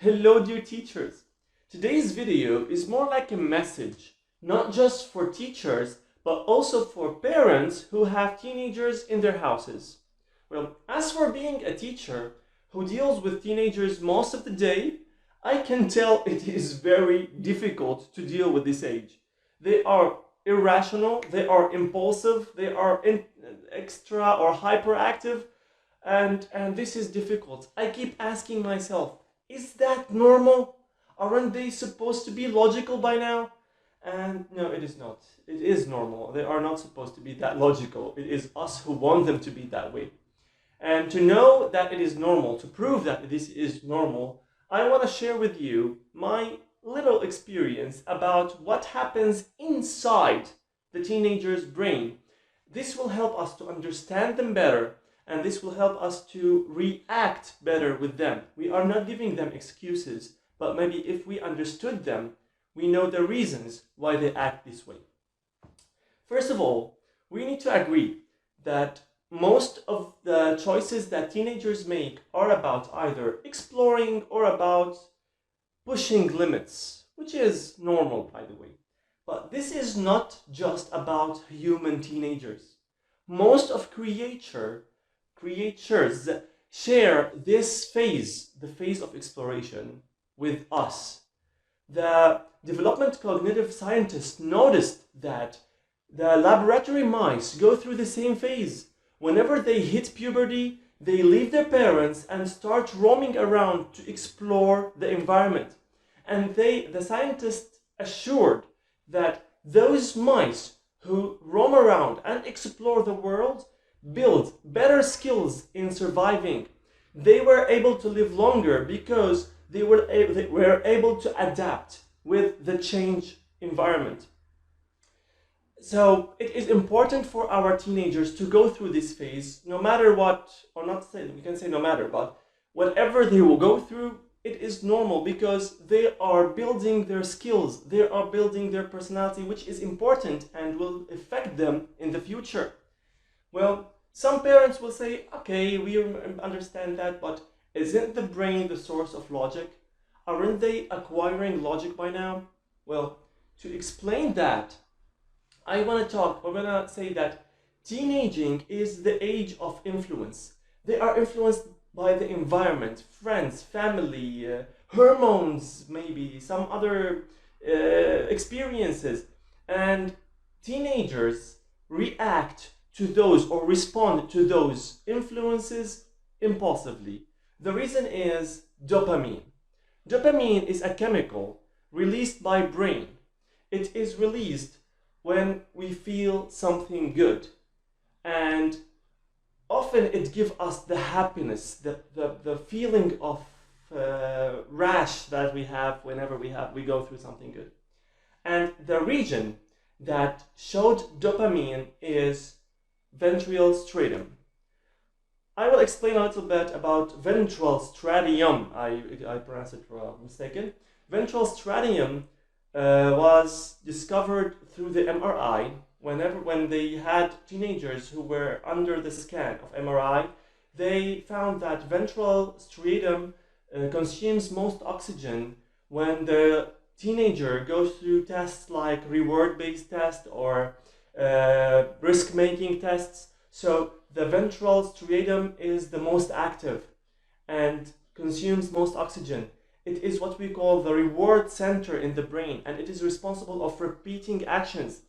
Hello dear teachers! Today's video is more like a message, not just for teachers, but also for parents who have teenagers in their houses. Well, as for being a teacher who deals with teenagers most of the day, I can tell it is very difficult to deal with this age. They are irrational, they are impulsive, they are extra or hyperactive, and this is difficult. I keep asking myself, is that normal? Aren't they supposed to be logical by now? And no, it is not. It is normal. They are not supposed to be that logical. It is us who want them to be that way. And to know that it is normal, to prove that this is normal, I want to share with you my little experience about what happens inside the teenager's brain. This will help us to understand them better, and this will help us to react better with them. We are not giving them excuses, but maybe if we understood them, we know the reasons why they act this way. First of all, we need to agree that most of the choices that teenagers make are about either exploring or about pushing limits, which is normal, by the way. But this is not just about human teenagers. Most of creatures share this phase, the phase of exploration, with us. The development cognitive scientists noticed that the laboratory mice go through the same phase. Whenever they hit puberty, they leave their parents and start roaming around to explore the environment. And the scientists assured that those mice who roam around and explore the world build better skills in surviving. They were able to live longer because they were able to adapt with the change environment. So it is important for our teenagers to go through this phase, no matter what, or not say, we can say no matter, but whatever they will go through, it is normal because they are building their skills, they are building their personality, which is important and will affect them in the future. Well, some parents will say, okay, we understand that, but isn't the brain the source of logic? Aren't they acquiring logic by now? Well, to explain that, I want to say that teenaging is the age of influence. They are influenced by the environment, friends, family, hormones, maybe some other experiences. And teenagers react to those or respond to those influences impulsively. The reason is dopamine. Dopamine is a chemical released by brain. It is released when we feel something good, and often it gives us the happiness, the feeling of rush that we have whenever we go through something good. And the region that showed dopamine is ventral striatum. I will explain a little bit about ventral striatum. I pronounced it mistaken. Ventral striatum was discovered through the MRI. When they had teenagers who were under the scan of MRI, they found that ventral striatum consumes most oxygen when the teenager goes through tests like reward-based tests or risk-making tests. So the ventral striatum is the most active and consumes most oxygen. It is what we call the reward center in the brain, and it is responsible of repeating actions.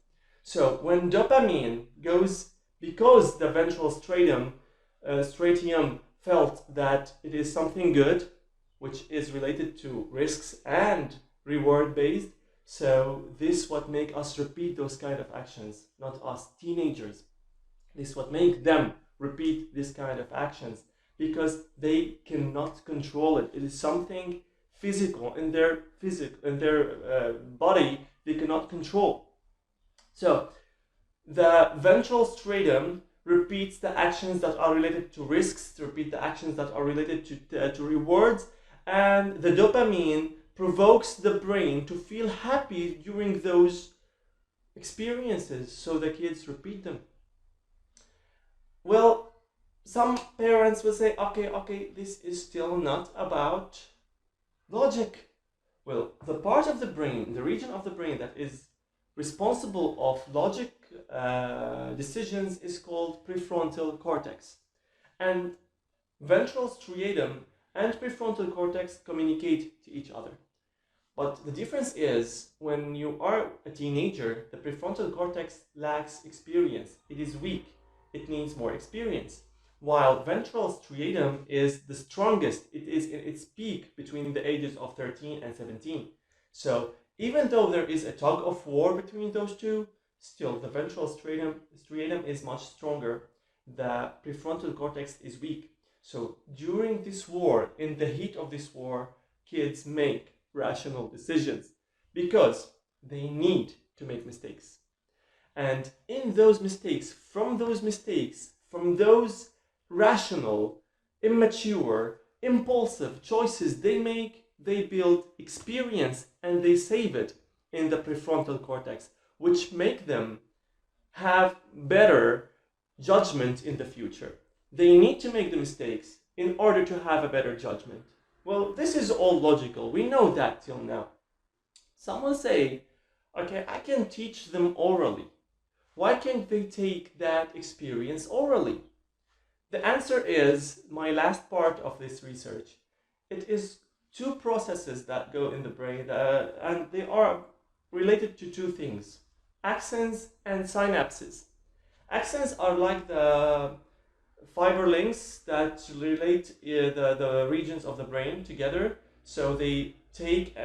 So when dopamine goes, because the ventral striatum felt that it is something good, which is related to risks and reward based, so this what make us repeat those kind of actions, not us teenagers. This what make them repeat this kind of actions because they cannot control it. It is something physical in their body they cannot control. So the ventral striatum repeats the actions that are related to risks, to repeat the actions that are related to rewards, and the dopamine provokes the brain to feel happy during those experiences, so the kids repeat them. Well, some parents will say, okay, this is still not about Logic. Well, the part of the brain, the region of the brain that is responsible of logic decisions is called prefrontal cortex. And ventral striatum and prefrontal cortex communicate to each other. But the difference is when you are a teenager, the prefrontal cortex lacks experience. It is weak. It needs more experience. While ventral striatum is the strongest, it is in its peak between the ages of 13 and 17. So even though there is a tug of war between those two, still the ventral striatum is much stronger. The prefrontal cortex is weak. So during this war, in the heat of this war, kids make rational decisions because they need to make mistakes. And in those mistakes, from those rational, immature, impulsive choices they make, they build experience and they save it in the prefrontal cortex, which make them have better judgment in the future. They need to make the mistakes in order to have a better judgment. Well, this is all logical. We know that till now. Some will say, okay, I can teach them orally. Why can't they take that experience orally? The answer is my last part of this research. It is two processes that go in the brain, and they are related to two things: axons and synapses. Axons are like the fiber links that relate the regions of the brain together. So they take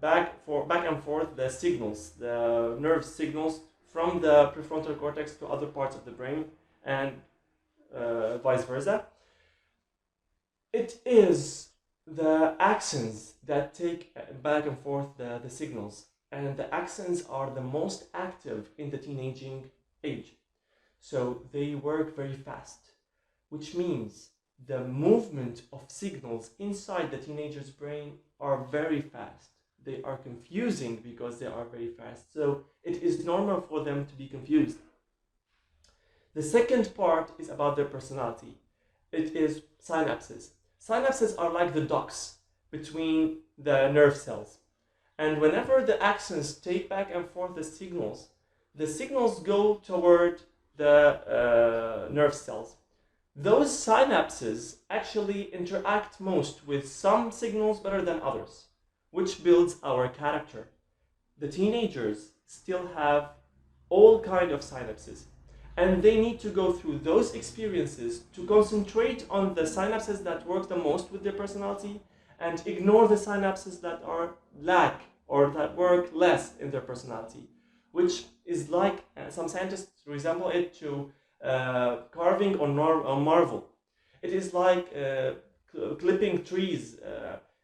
back and forth the signals, the nerve signals from the prefrontal cortex to other parts of the brain, and vice versa. It is the axons that take back and forth the signals, and the axons are the most active in the teenaging age. So they work very fast, which means the movement of signals inside the teenager's brain are very fast. They are confusing because they are very fast. So it is normal for them to be confused. The second part is about their personality. It is synapses. Synapses are like the ducts between the nerve cells. And whenever the axons take back and forth the signals go toward the nerve cells. Those synapses actually interact most with some signals better than others, which builds our character. The teenagers still have all kinds of synapses, and they need to go through those experiences to concentrate on the synapses that work the most with their personality and ignore the synapses that are lack or that work less in their personality, which is like some scientists resemble it to carving on marble. It is like clipping trees.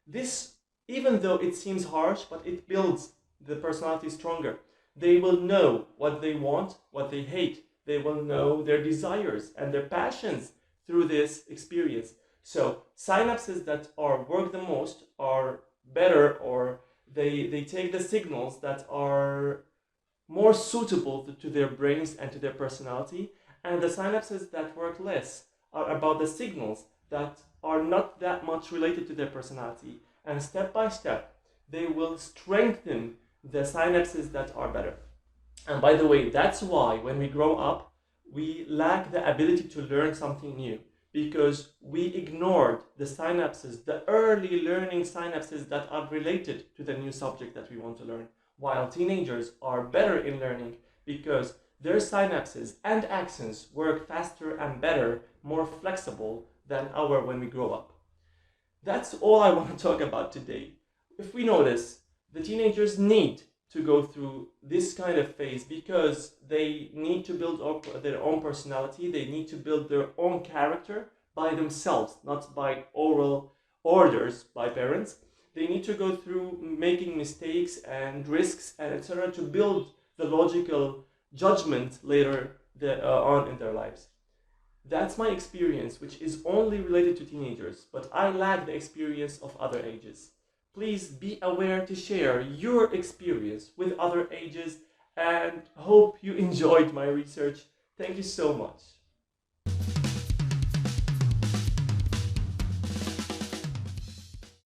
This, even though it seems harsh, but it builds the personality stronger. They will know what they want, what they hate. They will know their desires and their passions through this experience. So synapses that are work the most are better, or they take the signals that are more suitable to their brains and to their personality, and the synapses that work less are about the signals that are not that much related to their personality, and step by step they will strengthen the synapses that are better. And by the way, that's why when we grow up we lack the ability to learn something new, because we ignored the synapses, the early learning synapses that are related to the new subject that we want to learn, while teenagers are better in learning because their synapses and axons work faster and better, more flexible than our when we grow up. That's all I want to talk about today. If we notice, the teenagers need to go through this kind of phase because they need to build up their own personality, they need to build their own character by themselves, not by oral orders by parents. They need to go through making mistakes and risks and etc. to build the logical judgment later on in their lives. That's my experience, which is only related to teenagers, but I lack the experience of other ages. Please be aware to share your experience with other ages, and hope you enjoyed my research. Thank you so much.